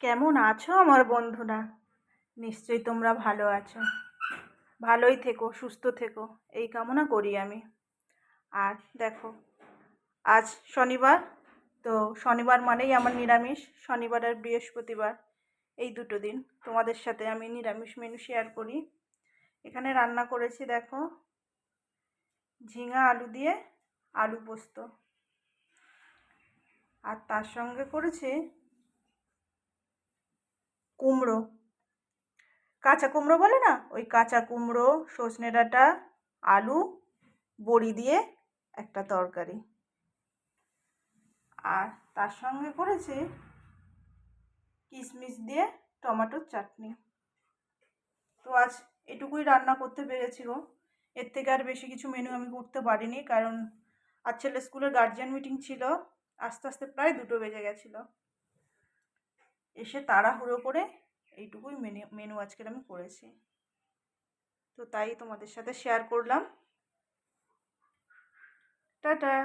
কেমন আছো আমার বন্ধুরা? নিশ্চয়ই তোমরা ভালো আছো। ভালোই থেকো, সুস্থ থেকো, এই কামনা করি আমি। আর দেখো, আজ শনিবার, তো শনিবার মানেই আমার নিরামিষ। শনিবার আর বৃহস্পতিবার, এই দুটো দিন তোমাদের সাথে আমি নিরামিষ মেনু শেয়ার করি। এখানে রান্না করেছি দেখো, ঝিঙা আলু দিয়ে আলু পোস্ত, আর তার সঙ্গে করেছি কুমড়ো, কাঁচা কুমড়ো বলে না, ওই কাঁচা কুমড়ো, সজনে ডাঁটা, আলু, বড়ি দিয়ে একটা তরকারি। আর তার সঙ্গে করেছি কিশমিশ দিয়ে টমেটোর চাটনি। তো আজ এটুকুই রান্না করতে পেরেছি গো। এর থেকে আর বেশি কিছু মেনু আমি করতে পারিনি, কারণ আজ ছেলে স্কুলের গার্জিয়ান মিটিং ছিল। আস্তে আস্তে প্রায় 2টো বেজে গেছিলো। এসে তাড়াহুড়ো করে এইটুকুই মেনু আজকের আমি করেছি। তো তাই তোমাদের সাথে শেয়ার করলাম। টাটা।